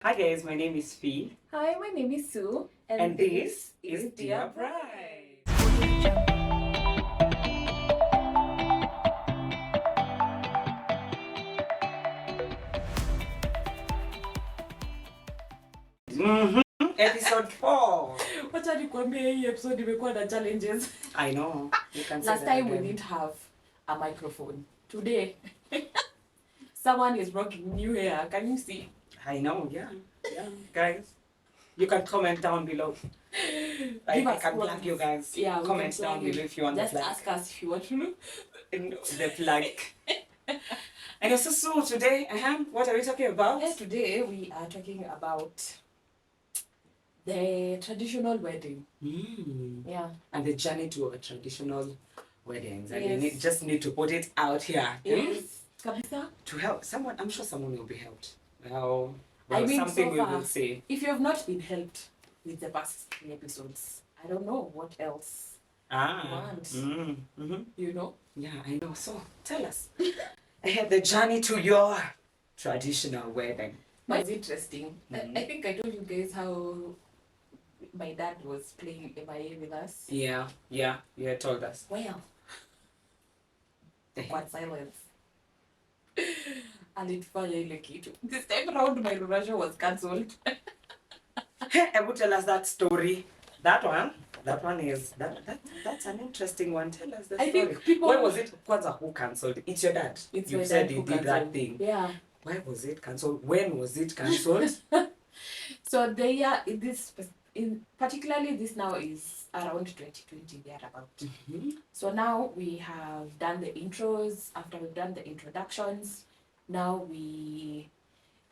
Hi guys, my name is Fee. Hi, my name is Sue, And this is Dear Bride. Episode 4. Wacha nikwambie hii episode imekuwa na challenges. I know. You can say Last that time we again. didn't have a microphone. Today, someone is rocking new hair. Can you see? I know, yeah. Guys, you can comment down below. I can plug you guys. Yeah, comment down below if you want just the plug. ask us if you want to know. The plug. And so today, what are we talking about? Today we are talking about the traditional wedding. Yeah. And the journey to a traditional weddings. And Yes. you just need to put it out here. Yes. Kabisa. To help someone. I'm sure someone will be helped. Well, I mean, something so we far, will say. if you have not been helped with the past 3 episodes, I don't know what else want. You know? Yeah, I know. So tell us. I had the journey to your traditional wedding. It's interesting. I think I told you guys how my dad was playing MIA with us. Yeah, you told us. Well, what silence. Alitufanya ile kitu. This time round my Russia was cancelled. Ebu tell us that story. That one is that's an interesting one. Tell us the story. I think people. Why was it? Kwanza, who cancelled? It's your dad. It's you my said dad he who did that cancelled. thing. Yeah. Why was it cancelled? When was it cancelled? So the year particularly this now is around 2020 thereabout. So now we have done the intros. After we've done the introductions, now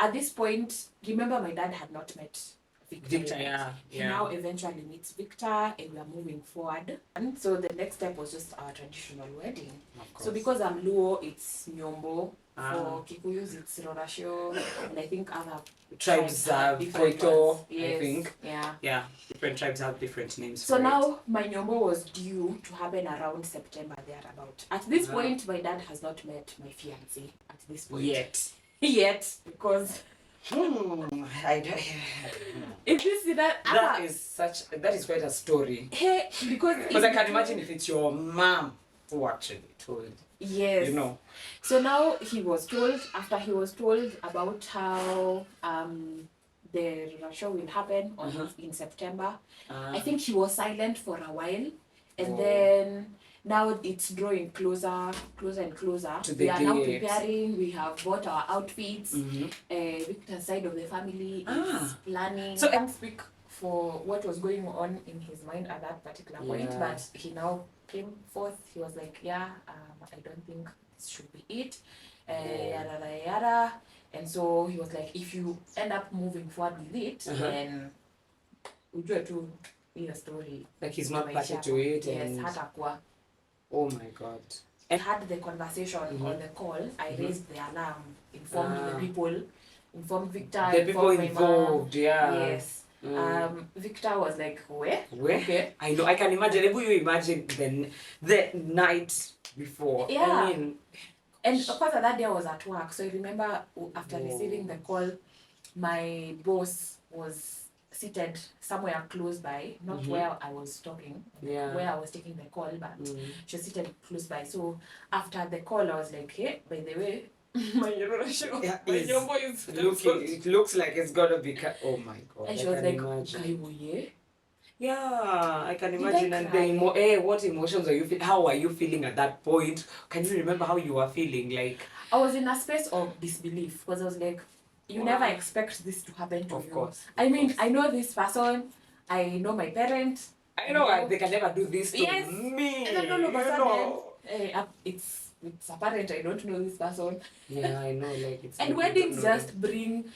at this point, remember my dad had not met Victor yeah. He now eventually meets Victor and we are moving forward. And so the next step was just our traditional wedding. So because I'm Luo, it's Nyombo. For Kikuyus, it's Rorashio. And I think other tribes have different Koito, ones. Yes. I think. Yeah. Different tribes have different names. So for now my Nyombo was due to happen around September thereabout. At this point, my dad has not met my fiancé. At this point. Yet, because if you see that is quite a story. Hey, because I can imagine if it's your mom who actually told. Yes. You know. So now he was told, after he was told about how the show will happen in September, I think he was silent for a while. And then now it's drawing closer and closer. We are now preparing. We have bought our outfits. Victor's side of the family is planning. So I can't speak for what was going on in his mind at that particular point, but he now came forth. He was like, I don't think this should be it. Yada. And so he was like, if you end up moving forward with it, then we'll do it to be a story. Like he's not party to it. Yes, hatakuwa. Oh my God. And had the conversation on the call. I raised the alarm, informed the people, informed Victor, the people involved, Yes. Victor was like, where? Okay. I know. I can imagine. If you imagine the night before. Yeah. I mean, and of course that day I was at work. So I remember after receiving the call, my boss was seated somewhere close by, not where I was talking, where I was taking the call, but she was seated close by. So after the call, I was like, hey, by the way, my show. Yeah, it looks like it's gonna be oh my God. And she was like, yeah, I can imagine. And what emotions are you feeling? How are you feeling at that point? Can you remember how you were feeling? Like, I was in a space of disbelief because I was like, you never expect this to happen to you. Of course. I mean, I know this person. I know my parents. I know they can never do this to me. And then all of a sudden, it's apparent I don't know this person. Yeah, I know. Like it's. And weddings just bring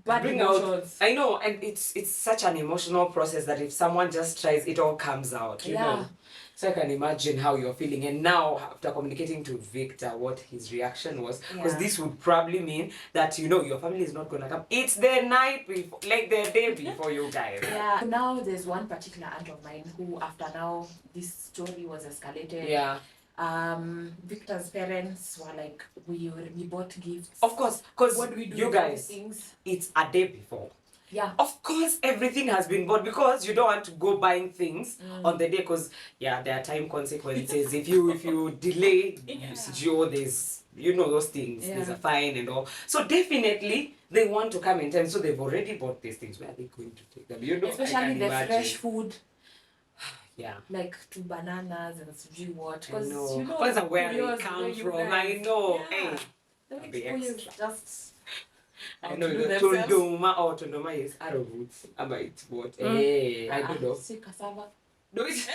emotions. I know, and it's such an emotional process that if someone just tries, it all comes out. You know. So I can imagine how you're feeling. And now, after communicating to Victor what his reaction was, because this would probably mean that, your family is not going to come. It's the night before, like the day before you guys. Yeah. Now, there's one particular aunt of mine who, after now, this story was escalated. Victor's parents were like, we bought gifts. Of course, because what do we do you with all guys, these things? it's a day before. Yeah. Of course, everything has been bought because you don't want to go buying things on the day because there are time consequences. if you delay, there's those things. There's a fine and all. So definitely they want to come in time. So they've already bought these things. Where are they going to take them? Especially the fresh food. Yeah. Like 2 bananas and sijui what. I know. Where they come from. I know. Yeah. Hey. Just I know tunduma is arrow roots. It's what? Hey, I don't know. See cassava. No, it's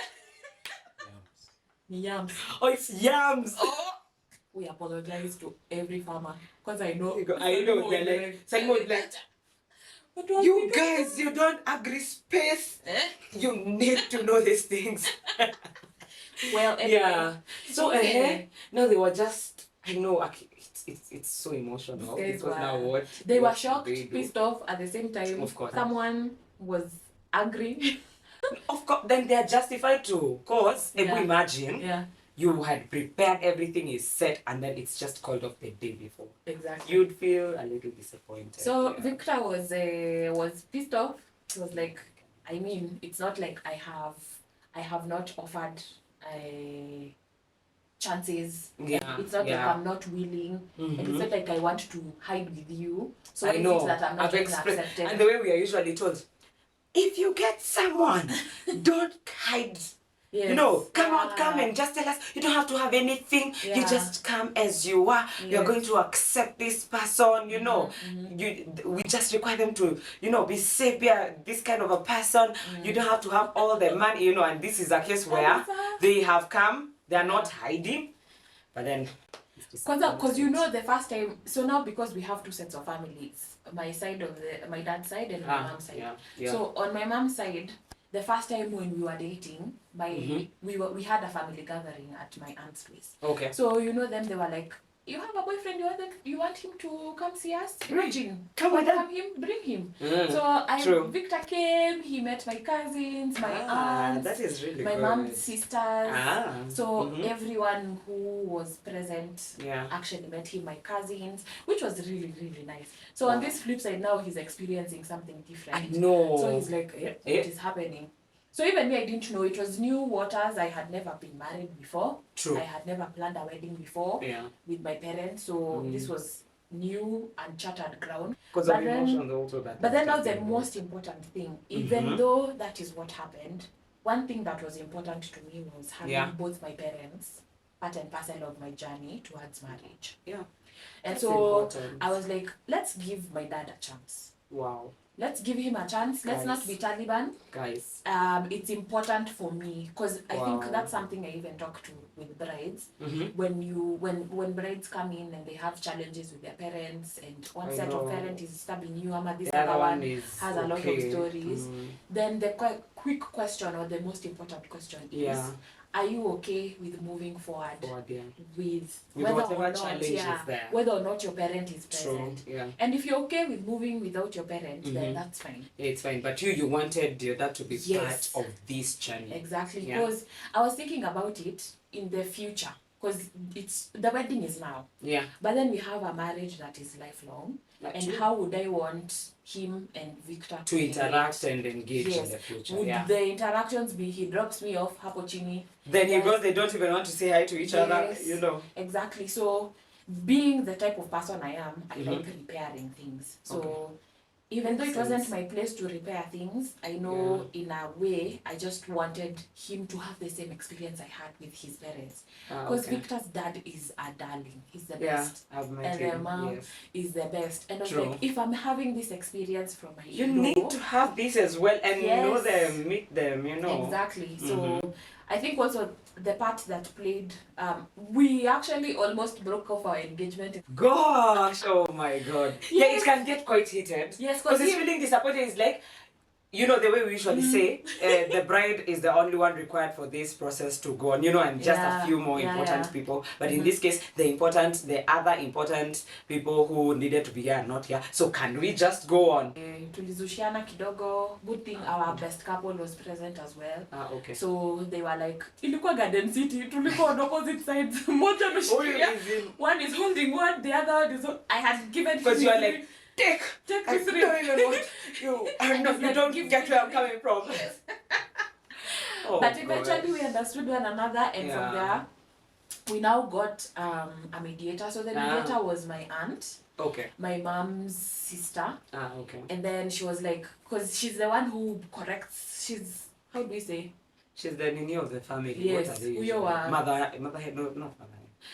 yams. Oh, it's yams. Oh. We apologize to every farmer because I know. They're like, Simon, like, you guys, you don't agree space. You need to know these things. Well, anyway. Yeah. So no, they were just. I know. It's so emotional because now what they were shocked, pissed off at the same time. Of course. Someone was angry. Of course, then they are justified too. Cause if we imagine, you had prepared, everything is set, and then it's just called off the day before. Exactly. You'd feel a little disappointed. So Victor was pissed off. He was like, I mean, it's not like I have not offered chances. It's not like I'm not willing. And it's not like I want to hide with you. So I know that I'm not accepted. And the way we are usually told, if you get someone, don't hide. Yes. Come and just tell us. You don't have to have anything. You just come as you are. Yes. You're going to accept this person. We just require them to, be safe. This kind of a person. You don't have to have all the money. And this is a case where they have come. They are not hiding. But then, because the first time. So now because we have 2 sets of families, my dad's side and my mom's side. Yeah. So on my mom's side, the first time when we were dating, we had a family gathering at my aunt's place. Okay. So them, they were like, you have a boyfriend, you want him to come see us? Imagine. Bring him. So Victor came, he met my cousins, my aunts, that is really my good. mom's sisters. So everyone who was present actually met him, my cousins, which was really, really nice. So on this flip side now, he's experiencing something different. I know. So he's like, what is happening? So even me, I didn't know. It was new waters. I had never been married before. True. I had never planned a wedding before with my parents. So this was new, uncharted ground. Because of emotions also that. But then now the most important thing, even though that is what happened, one thing that was important to me was having both my parents part and parcel of my journey towards marriage. Yeah. And that's so important. I was like, let's give my dad a chance. Wow. Let's give him a chance. Let's not be Taliban. Guys. It's important for me because I think that's something I even talk to with brides. When brides come in and they have challenges with their parents and one set of parents is stabbing you, this other one has a lot of stories. Then the quick question or the most important question is, are you okay with moving forward with whether or not your parent is present? True. Yeah. And if you're okay with moving without your parent, then that's fine. It's fine. But you wanted your dad to be part of this journey. Exactly. Because I was thinking about it in the future. Because the wedding is now. Yeah. But then we have a marriage that is lifelong. And how would I want him and Victor to interact and engage in the future? Would the interactions be he drops me off hapo chini? Then he goes, they don't even want to say hi to each other, Exactly. So being the type of person I am, I like repairing things. So even though it wasn't my place to repair things, I know in a way I just wanted him to have the same experience I had with his parents. Because Victor's dad is a darling. He's the best. I've met and him. their mom is the best. And I was like, if I'm having this experience from my you need to have this as well and know them, meet them, Exactly. So I think also the part that played, we actually almost broke off our engagement. Gosh, oh my God. Yeah, it can get quite heated. Yes, because he's feeling disappointed. He's like, you know, the way we usually say, the bride is the only one required for this process to go on, you know, and just a few more important people. But in this case, the other important people who needed to be here are not here. So can we just go on? Tulizushiana kidogo. Good thing our best couple was present as well. Okay. So they were like, ilikuwa Garden City, tulikuwa on opposite sides. One is holding one, the other one is... I had given... Because you are like, take this ring. don't even know what you don't get where I'm coming from. Yes. But eventually we understood one another, and from there we now got a mediator. So the mediator was my aunt. Okay. My mom's sister. Okay. And then she was like, because she's the one who corrects, she's, how do we say? She's the nini of the family. Yes. What are they? Mother, no, not mother.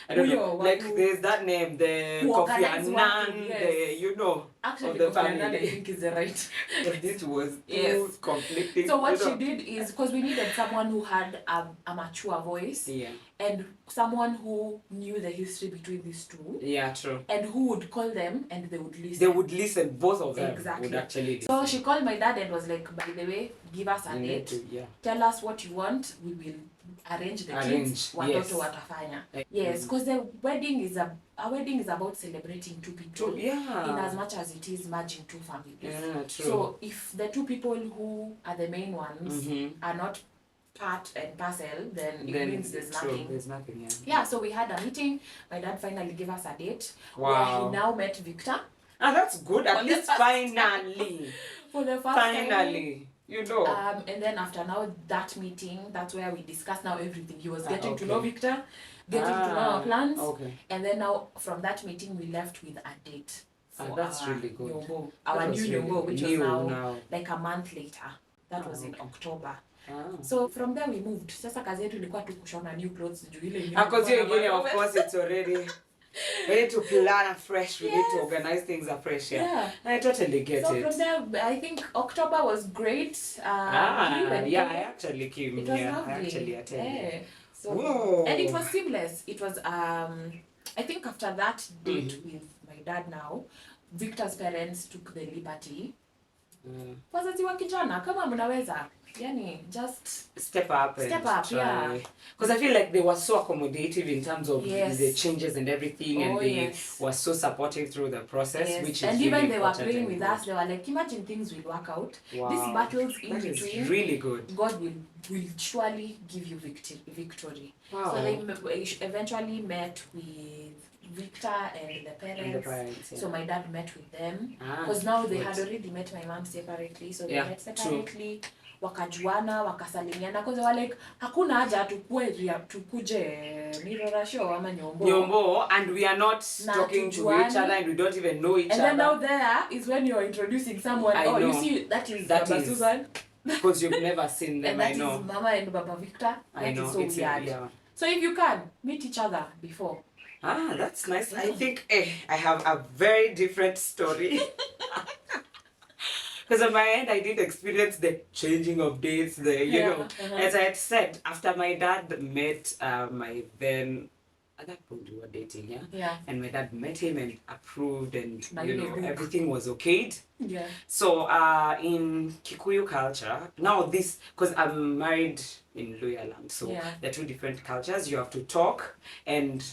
I don't know. Like there's that name, the Kofi Annan, you know. Actually, the Kofi family. Annan, I think is the right. But this was too conflicting. So what she did is, because we needed someone who had a mature voice. Yeah. And someone who knew the history between these two. Yeah, true. And who would call them and they would listen. They would listen, both of them exactly. would actually listen. So she called my dad and was like, by the way, give us a date. Tell us what you want, we will arrange the kids. Watoto watafanya. Yes, because the wedding is about celebrating two people. Yeah. In as much as it is merging two families. Yeah, true. So if the two people who are the main ones are not part and parcel, then it means there's nothing. There's nothing, yeah. So we had a meeting. My dad finally gave us a date. Wow. Where he now met Victor. That's good. At least finally. For the first time. You know. And then after now that meeting, that's where we discussed now everything. He was getting to know Victor, getting to know our plans. Okay. And then now from that meeting we left with a date. That's really good. Nyombo, our new Nyombo, which was now like a month later. That was in October. So from there we moved. Sasa kazi yetu ilikuwa tu kushona new clothes juu ile nyumba. Because of course it's already we need to plan afresh, we need to organize things afresh. Yeah. I totally get it. So from there I think October was great. I actually came here. I actually attended. So and it was seamless. It was I think after that date with my dad now, Victor's parents took the liberty. Wazazi wa kijana kama mnaweza just step up, try. Because I feel like they were so accommodative in terms of the changes and everything, and they were so supportive through the process, which is and really even they were praying with us. They were like, imagine things will work out. Wow. These battles in between, is really good. God will surely give you victory. Wow. So they eventually met with Victor and the parents. So my dad met with them because now they had already met my mom separately, so they met separately. Wakajuana, wakasalimiana, because they were like, hakuna haja tukuje Mirror Show ama Nyombo, and we are not talking to each other and we don't even know each other. And then now there is when you're introducing someone. You see, that is Baba Susan. Because you've never seen them, and that is Mama and Baba Victor. That is so weird. Yeah. So if you can, meet each other before. That's nice. I think I have a very different story. Because on my end, I did experience the changing of dates, you know. As I had said, after my dad met my then, at that point we were dating, and my dad met him and approved, and everything was okayed. Yeah. So in Kikuyu culture, now this, because I'm married in Luya land, so there are two different cultures. You have to talk and,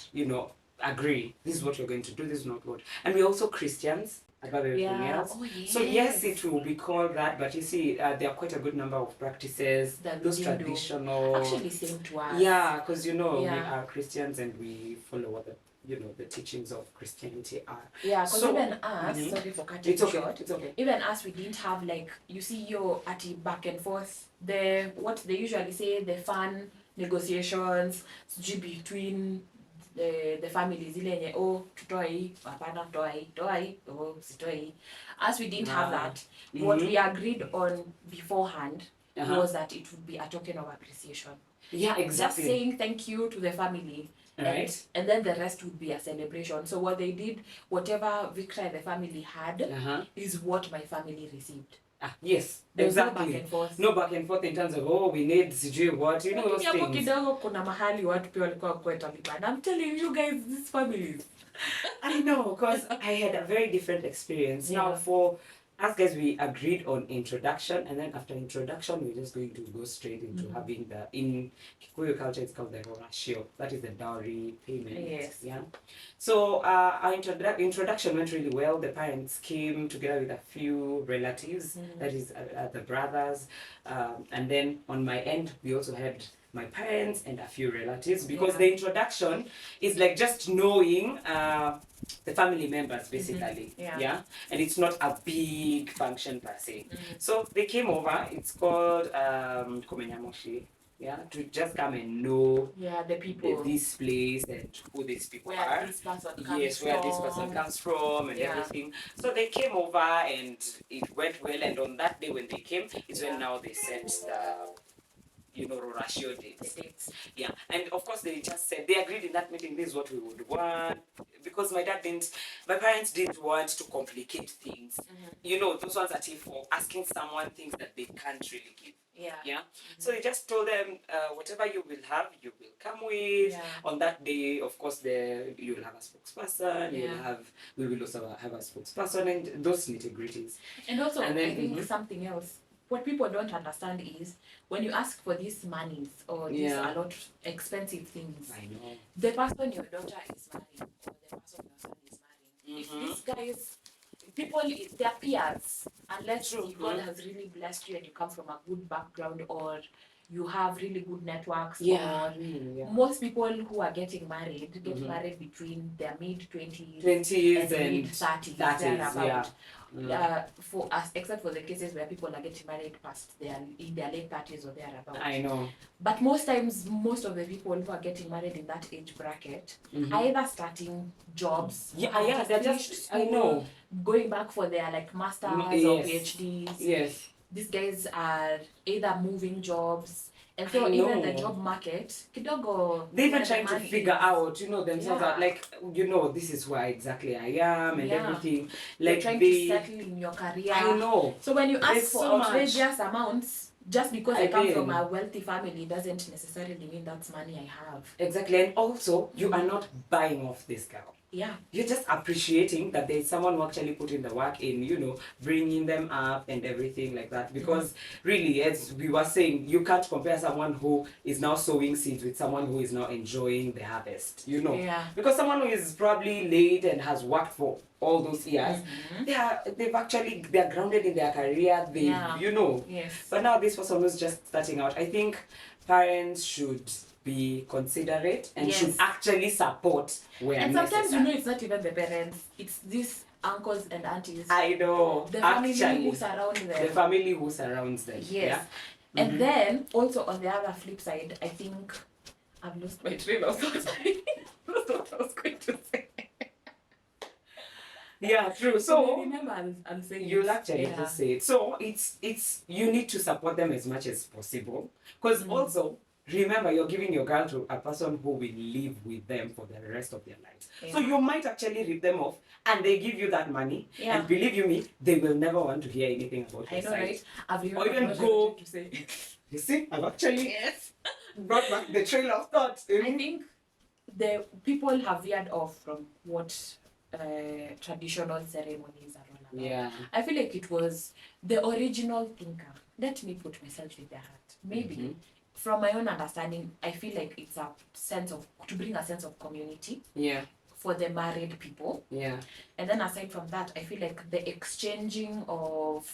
agree. This is what you're going to do, this is not what. And we're also Christians. Above everything else. So yes, it will be called that, but you see, there are quite a good number of practices, those traditional. Actually, same to us. Yeah, because we are Christians and we follow what the teachings of Christianity are. Yeah, because even us, sorry for cutting short. It's okay. Even us, we didn't have your back and forth. What they usually say, the fun negotiations between the families ile tutoi hapana toi sitoi. As we didn't have that, what we agreed on beforehand was that it would be a token of appreciation. Yeah, exactly. Just saying thank you to the family. Right. And then the rest would be a celebration. So what they did, whatever Victor and the family had is what my family received. Yes, exactly. No back and forth in terms of we need sijui what, those things. Kidogo kuna mahali watu pia walikuwa kweta lipa. I'm telling you guys, this family. I know, because I had a very different experience. Now for As guys, we agreed on introduction, and then after introduction, we're just going to go straight into having in Kikuyu culture, it's called the rorashio. That is the dowry payment. Yes. Yeah. So our introduction went really well. The parents came together with a few relatives, that is the brothers, and then on my end, we also had my parents and a few relatives, because the introduction is like just knowing the family members basically. Yeah. And it's not a big function per se. So they came over. It's called Komenyamoshi. Yeah, to just come and know the people, this place and who these people where are. This person comes yes, from. where this person comes from and everything. So they came over and it went well. And on that day when they came, it's when now they set the rorashio dates. Yeah, and of course they just said they agreed in that meeting. This is what we would want, because my parents didn't want to complicate things. Those ones that for asking someone things that they can't really give. Yeah. So they just told them, whatever you will have, you will come with. On that day, of course, you will have a spokesperson. We will also have a spokesperson and those nitty-gritties. And also, I think something else. What people don't understand is when you ask for these monies or these a lot of expensive things, I know. the person your daughter is marrying or the person your son is marrying, if these guys, people, they're peers, unless God has really blessed you and you come from a good background or you have really good networks. Or most people who are getting married get married between their mid-20s and mid-30s. Thereabout. For us, except for the cases where people are getting married in their late 30s or thereabout. I know. But most times, most of the people who are getting married in that age bracket are either starting jobs, they're just school, I know, going back for their masters or PhDs. Yes. These guys are either moving jobs, and so even the job market, kidogo, they're even trying to figure out, themselves out, this is where exactly I am and everything. They're trying to settle in your career. I know. So when you ask for so outrageous amounts, just because I come from a wealthy family doesn't necessarily mean that's money I have. Exactly. And also, you are not buying off this girl. Yeah. You're just appreciating that there's someone who actually put in the work in, bringing them up and everything like that. Because really, as we were saying, you can't compare someone who is now sowing seeds with someone who is now enjoying the harvest, Yeah. Because someone who is probably late and has worked for all those years, they're grounded in their career, Yes. But now this person who's just starting out, I think parents should be considerate and should actually support where and sometimes necessary. it's not even the parents, it's these uncles and aunties. I know. The family who surround them. The family who surrounds them. Yes. Yeah? And then also on the other flip side, I think I've lost my train of thought. That's what I was going to say. Yeah, true. So remember, I'm saying you'll actually just say it. So it's you need to support them as much as possible, because also remember, you're giving your girl to a person who will live with them for the rest of their lives. So you might actually rip them off and they give you that money. And believe you me, they will never want to hear anything about your side. Right? I've or even go to say. You see, I've actually brought back the trail of thought. I think the people have veered off from what traditional ceremonies are all about. Yeah. I feel like it was the original thinker. Let me put myself in their heart. Maybe from my own understanding, I feel like it's a sense of to bring a sense of community. Yeah. For the married people. Yeah. And then aside from that, I feel like the exchanging of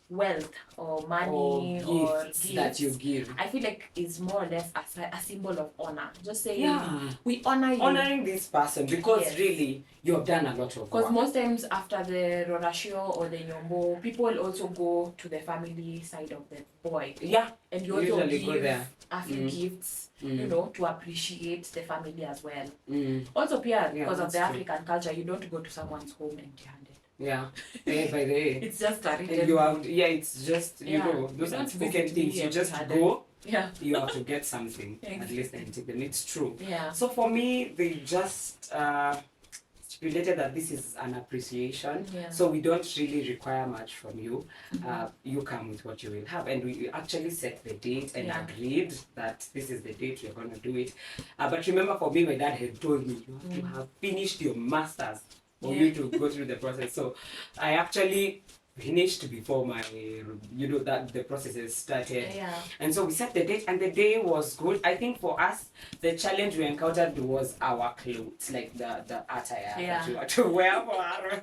wealth or money or gifts that you give, I feel like is more or less a symbol of honor. Just saying we honor you. Honoring this person because really you have done a lot of work. Because most times after the rorashio or the nyombo, people also go to the family side of the boy. Yeah. And you also usually give go there. a few gifts, to appreciate the family as well. Also, because of the African culture, you don't go to someone's home empty-handed. Yeah, day by day. It's just a written. And you have, it's just, those unspoken things. You just go, you have to get something, at least and take them. It's true. Yeah. So for me, they just stipulated that this is an appreciation. Yeah. So we don't really require much from you. You come with what you will have. And we actually set the date and agreed that this is the date we're going to do it. But remember, for me, my dad had told me, you have to have finished your master's for you to go through the process. So I actually finished before my, that the processes started. Yeah. And so we set the date, and the day was good. I think for us, the challenge we encountered was our clothes, like the attire that you had to wear for our...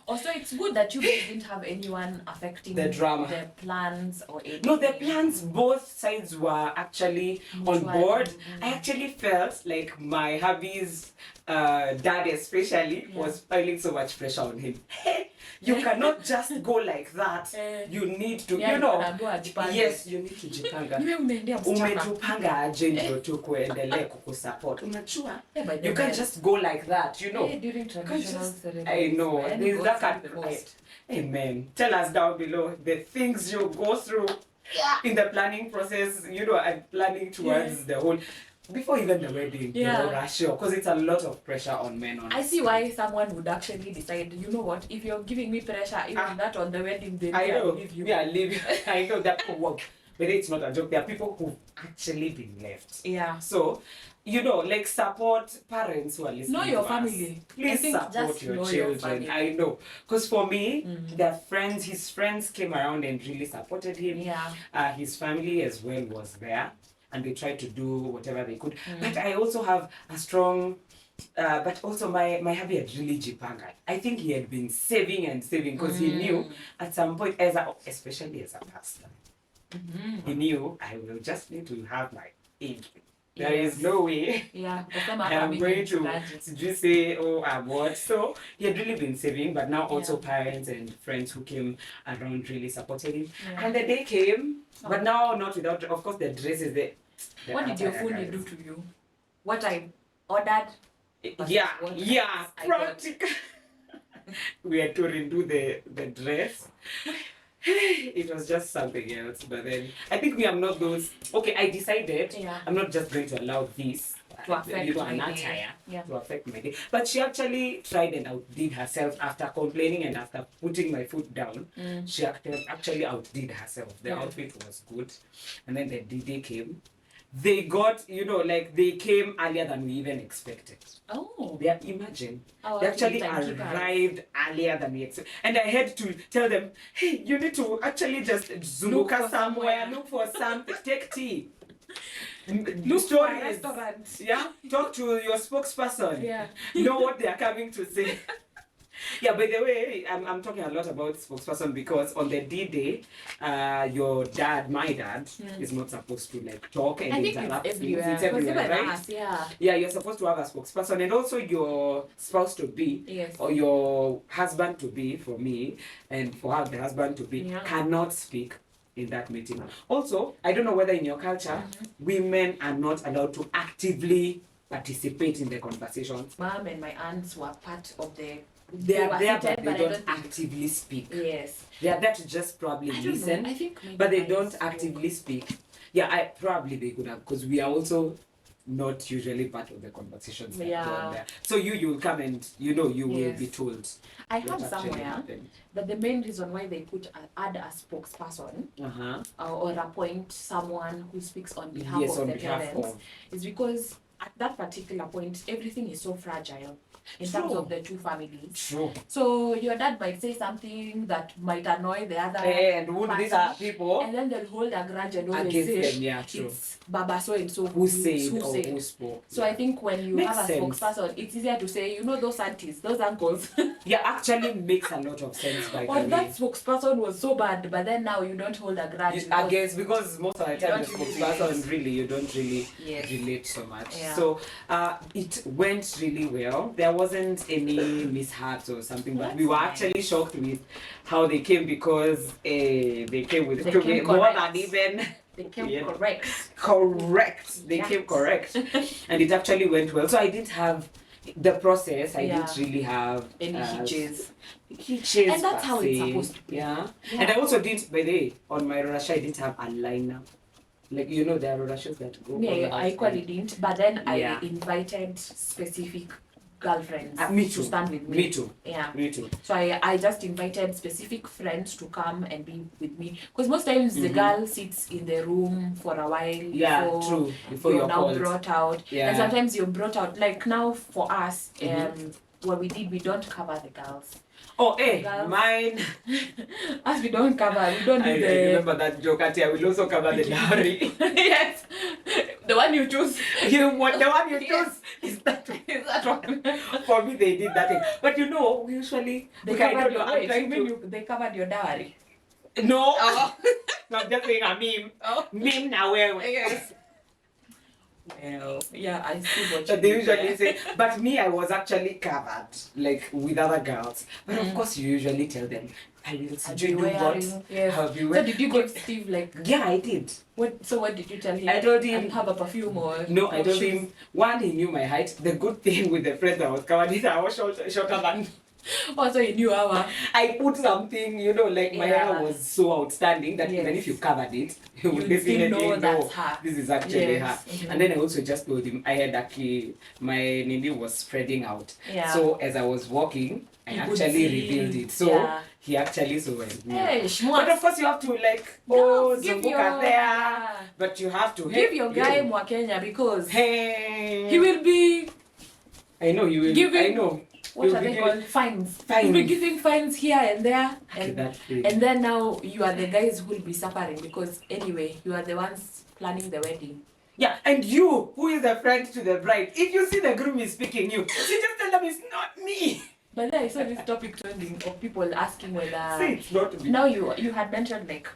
Also, it's good that you guys didn't have anyone affecting the drama, the plans or anything. No, the plans, both sides were actually on board. I actually felt like my hubby's dad especially was piling so much pressure on him. You cannot just go like that. You need to, yes, you need to jipanga. Umetupanga aje ndio tu kuendelea kukusupport. Unajua, you can't just go like that, during traditional ceremonies. I know, there's that kind of right. Amen. Tell us down below the things you go through in the planning process, and planning towards the whole... Before even the wedding, because it's a lot of pressure on men. I see why someone would actually decide, you know what, if you're giving me pressure, even that on the wedding day, I'll leave you. Yeah, leave you. I know that could work. But it's not a joke. There are people who've actually been left. Yeah. So, like support parents who are listening. Know your family. Please support your children. I know. Because for me, his friends came around and really supported him. Yeah. His family as well was there. And they tried to do whatever they could. But I also have a strong... but also my hubby had really jipangan. I think he had been saving because he knew at some point, especially as a pastor, he knew I will just need to have my income. There is no way I am going to just say, I'm what. So he had really been saving, but now also parents and friends who came around really supported him. And the day came, but now not without, of course, the dresses. What did your phone do to you? What I ordered? Practical. We had to redo the dress. It was just something else, but then I think we are not those. Okay, I decided I'm not just going to allow this to affect my day. To affect my day. But she actually tried and outdid herself after complaining and after putting my foot down. She actually outdid herself. The outfit was good, and then the D-Day came. They got, they came earlier than we even expected. Oh. Imagine. They actually arrived earlier than we expected. And I had to tell them, hey, you need to actually just look somewhere, look for something, take tea. Look for a restaurant. Yeah, talk to your spokesperson. Yeah. Know what they are coming to say. Yeah, by the way, I'm talking a lot about spokesperson because on the D-Day, your dad, my dad, is not supposed to talk and interrupt. It's everywhere. It's everywhere, right? Us, yeah, you're supposed to have a spokesperson, and also your spouse to be, or your husband to be, for me, and for her, the husband to be, cannot speak in that meeting. Also, I don't know whether in your culture, women are not allowed to actively participate in the conversations. Mom and my aunts were part of the... They are there, but they don't actively speak. Yes. They are there to just probably listen, but they don't actively speak. Yeah, probably they could have, because we are also not usually part of the conversations that go on there. So you will come and, you will be told. I heard somewhere that the main reason why they add a spokesperson or appoint someone who speaks on behalf of the parents is because at that particular point, everything is so fragile. In terms of the two families. True. So your dad might say something that might annoy the other and these are people. And then they'll hold a grudge and always against say, them, it's Baba so and so who spoke. So I think when you have a spokesperson, it's easier to say, those aunties, those uncles. Actually makes a lot of sense by the way. That spokesperson was so bad, but then now you don't hold a grudge. Because most of the time the spokesperson you don't really relate so much. Yeah. So it went really well. There wasn't any mishaps or something, but we were actually shocked with how they came because they came with more than even. They came correct. Correct. They came correct. And it actually went well. So I didn't have the process. I didn't really have any hitches. And that's how it's supposed to be. Yeah. And I also didn't, by the way, on my Rorasha, I didn't have a lineup. There are Rorashas that go. Yeah, I equally didn't. But then I invited specific girlfriends to stand with me. Me too. Yeah. Me too. So I just invited specific friends to come and be with me. Because most times the girl sits in the room for a while before you're now called. Brought out. Yeah. And sometimes you're brought out. Like now for us, what we did, we don't cover the girls. Oh, hey, Girls. mine. As we don't cover, we don't do I remember that joke. I will also cover the dowry. Yes, the one you choose. The one you Yes. choose is that. Is that one? For me, they did that thing. But you know, we usually They okay, I covered don't know. your I'm trying to. they covered your dowry. No. Oh. No, I'm just saying a meme. Oh. Meme now where. Yes. Well, yeah, I see what So you they mean usually there. say, but me, I was actually covered, like with other girls. But of course, you usually tell them, I will I'll do be what? wearing. Yes. I'll be So wearing. did you give Steve like Yeah, I did. what? So what did you tell him? I told him. I'll have a perfume or No, I or told shoes? him, one, he knew my height. The good thing with the friends I was covered is I was shorter than. Also, you knew our. I put something, you know, like my hair was so outstanding that even if you covered it, you would You'd still definitely know know that's her. this is actually her. Yes. And then I also just told him I had actually, my nini was spreading out. Yeah. So as I was walking, I You could actually see. revealed it. So Yeah. he actually saw it. Hey, But schmuck. of course you have to like, Give zunguka your- there. yeah. But you have to Give your guy you. Mwakenya because Hey. he will be I know you will. giving- I know. what You'll are be they giving- called? Fines. Fines. You'll be giving fines here and there. And, That thing. and then now you are the guys who will be suffering because anyway, you are the ones planning the wedding. Yeah, and you, who is the friend to the bride, if you see the groom is picking you just tell them it's not me. But then I saw this topic trending of people asking whether See, it's not me. now you had mentioned like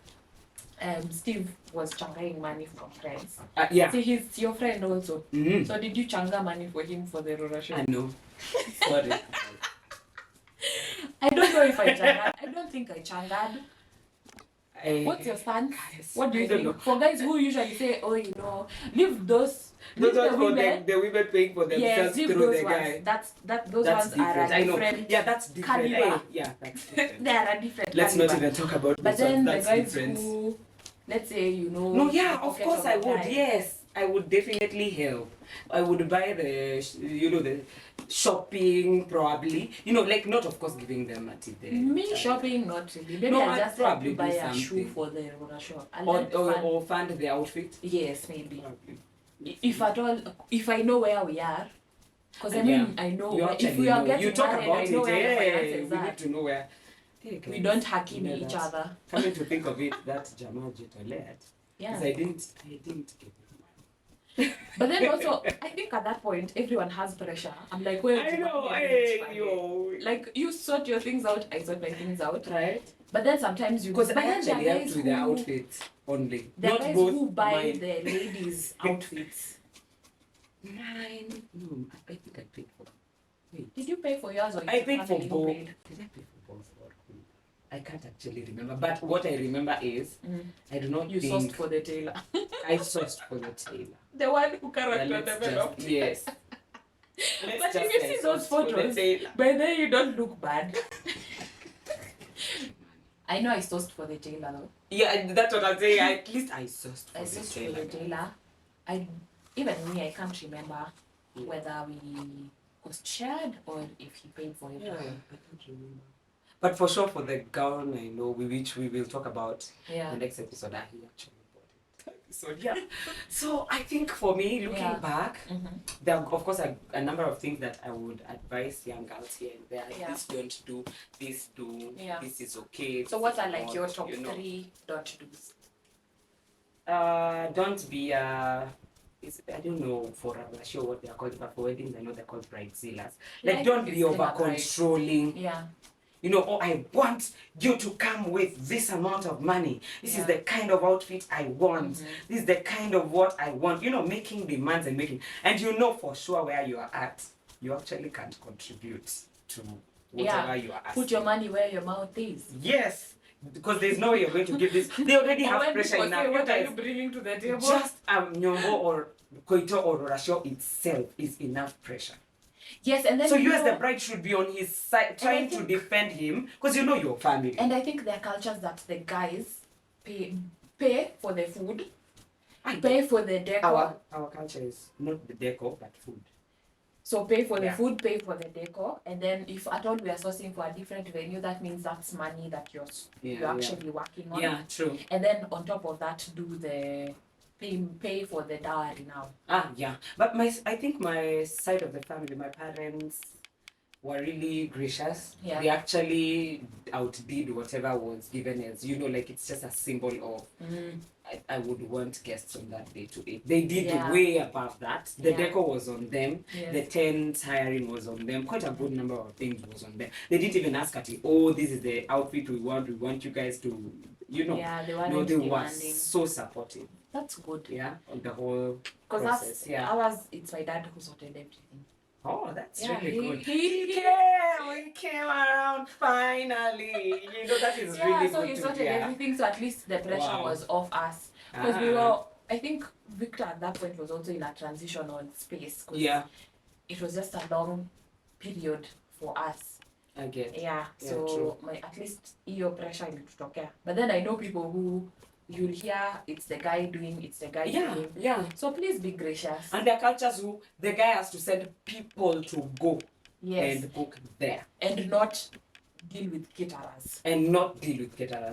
Steve was changaing money from friends. Yeah. See, he's your friend also. Mm-hmm. So did you changa money for him for the Rora show? I know. Sorry. I don't know if I changad. I don't think I changad. What's your stance? What do you I don't think? know. For guys who usually say, oh, you know, leave those, leave Those the ones for women. the women paying for Yes, themselves leave through those the ones. guy. Those That's ones are different. a I know. different Yeah, that's different. caliber. Hey, yeah, that's different. They are a different Let's caliber. not even talk about But those then ones. the That's guys different. who, let's say, you know. No, yeah, the of pocket course of I a would. guy. Yes, I would definitely help. I would buy the, the shopping probably. Like not of course giving them money there. Me shopping, not really. Maybe No, I I'd just have probably to buy do a shoe something. for the Rora show. Or fund the outfit. Yes, maybe. Probably. If at all, if I know where we are, because I mean, I know You where, actually if we are know. getting You talk married, about I know it. where the Hey, finances we are. need to know where. Hey, We guys, don't hack in you know each that. other. Coming to think of it, that Jamaji Toilet. Yeah. Because I didn't get it. But then also, I think at that point, everyone has pressure. I'm like, where I do you know, want me to hey, reach yo. Like, you sort your things out, I sort my things out. Right? But then sometimes you... Because but I then there are actually have guys to the outfits only. There are Not guys both who buy mine. the ladies' outfits. Mine. No, I think I paid for. Wait. Did you pay for yours or I your paid for family who both. paid? Did I pay for both or who? I can't actually remember. But what I remember is I do not You think sourced for the tailor. I sourced for the tailor. The one who Yeah, character let's developed. just, yes. But if you see those photos, tailor. by then you don't look bad. I know I sourced for the tailor though. Yeah, that's what I'm saying. At least I sourced for I the sourced tailor. for the tailor. Even me, I can't remember whether we was shared or if he paid for it. Yeah, I can't remember. But for sure, for the gown, I know which we will talk about Yeah. the next episode. He actually bought it. So yeah. So I think for me, looking back, there are of course a number of things that I would advise young girls here and there. Yeah. This don't do, this do, Yeah. this is okay. So this what is are like not, your top you know. 3 don't do's? Don't be I don't know for I'm sure what they are called, but for weddings I know they're called bridezillas. Like don't be over controlling. Yeah. I want you to come with this amount of money. This is Yeah. the kind of outfit I want. This is the kind of what I want. Making demands and and for sure where you are at, you actually can't contribute to whatever you are asking. Put your money where your mouth is. Yes. Because there's no way you're going to give this. They already have pressure enough. What are you bringing to the table? Just Nyombo or Koito or Rorasho itself is enough pressure. Yes, and then so you as the bride should be on his side, trying to defend him, because your family. And I think there are cultures that the guys pay for the food, pay for the decor. Our culture is not the decor, but food. So pay for the food, pay for the decor, and then if at all we are sourcing for a different venue, that means that's money that you're actually working on. Yeah, true. And then on top of that, do the pay for the dowry now. Yeah. But I think my side of the family, my parents were really gracious. Yeah. They actually outdid whatever was given as, like it's just a symbol of I would want guests on that day to eat. They did way above that. The decor was on them. Yes. The tent hiring was on them. Quite a good number of things was on them. They didn't even ask at oh, this is the outfit we want. We want you guys to, Yeah, they weren't they were so supportive. That's good. Yeah, on the whole process. It's my dad who sorted everything. Oh, that's really good. We came around finally. That is really good. So he sorted everything, so at least the pressure was off us. Because we were, I think Victor at that point was also in a transitional space. Yeah. It was just a long period for us. I get. Yeah, so at least your pressure ilitutokea. But then I know people who you'll hear it's the guy doing. Yeah. So please be gracious. And there are cultures who the guy has to send people to go and book there. And not deal with caterers.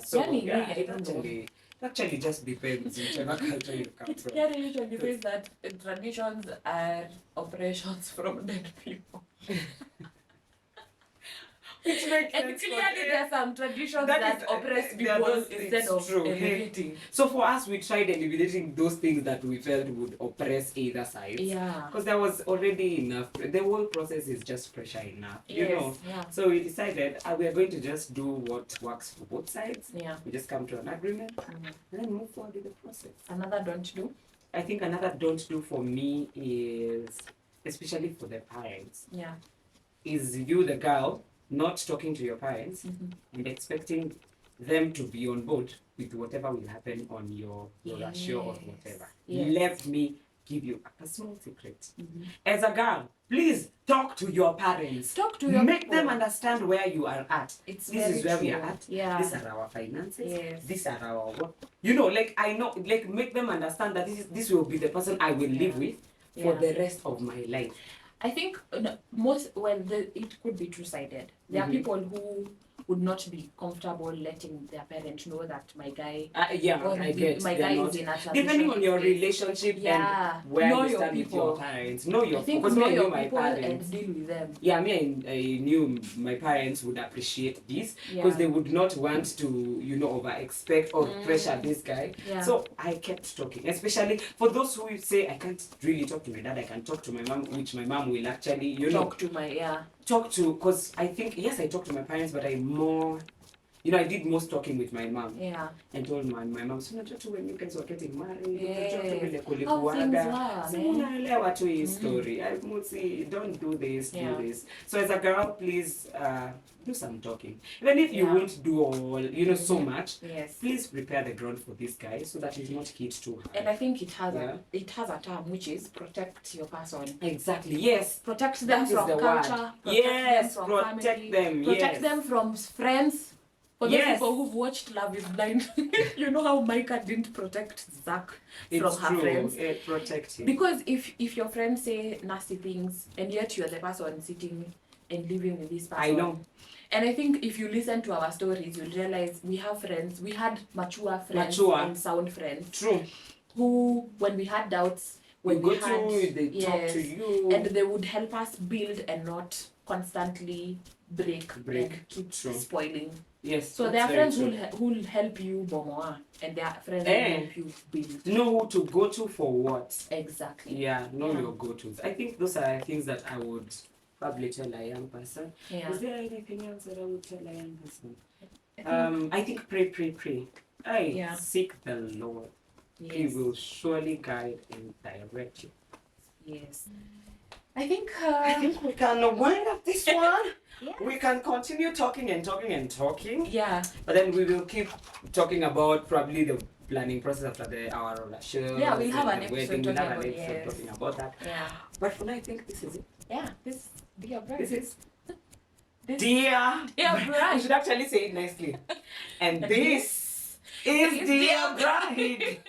So it actually just depends whichever culture you come from. Yeah, usually says that traditions are operations from dead people. And clearly there are some traditions that oppress people instead of eliminating. So for us, we tried eliminating those things that we felt would oppress either side. Yeah. Because there was already enough. The whole process is just pressure enough. Yeah. So we decided we are going to just do what works for both sides. Yeah. We just come to an agreement and then move forward with the process. Another don't do? I think another don't do for me is, especially for the parents, is you, the girl, not talking to your parents and expecting them to be on board with whatever will happen on your show or whatever. Let me give you a personal secret. As a girl, please talk to your parents. Make them understand where you are at. This is where we are at. Yeah. These are our finances. Yes. These are our work. I know, make them understand that this will be the person I will live with for the rest of my life. I think it could be two-sided. There are people who would not be comfortable letting their parents know that my guy is in a transition. Depending on your relationship and where you stand with your parents. Know your because I knew my parents. And deal with them. Yeah, I knew my parents would appreciate this because they would not want to, over-expect or pressure this guy. Yeah. So I kept talking, especially for those who say, I can't really talk to my dad, I can talk to my mom, which my mom will actually, talk to, because I think, yes, I talk to my parents, but I did most talking with my mom. Yeah. And told my mom, so when you guys were getting married, story. Don't do this, do this. So as a girl, please do some talking. Even if you won't do all, so much, please prepare the ground for this guy so that he's not hit too hard. And I think it has a term which is protect your person. Exactly, yes. Protect them from culture. Protect them. Protect them from friends. For those people who've watched Love is Blind, you know how Micah didn't protect Zach from her friends. Protect him. Because if your friends say nasty things and yet you're the person sitting and living with this person. I know. And I think if you listen to our stories, you'll realize we have friends. We had mature friends and sound friends. True. Who, when we had doubts, they talk to you. And they would help us build and not constantly break and keep spoiling. Yes. So there are friends who'll help you bomoa, and there are friends who help you build. Know who to go to for what. Exactly. Yeah, know your go-tos. I think those are things that I would probably tell a young person. Yeah. Is there anything else that I would tell a young person? I think pray. Seek the Lord. Yes. He will surely guide and direct you. Yes. I think we can wind up this one. Yes. We can continue talking. Yeah. But then we will keep talking about probably the planning process after the hour of the show. Yeah, we'll have an episode talking about that. Yeah. But for now, I think this is it. Yeah. This Dear Bride. This is Dear Bride. You should actually say it nicely. And this is Dear Bride.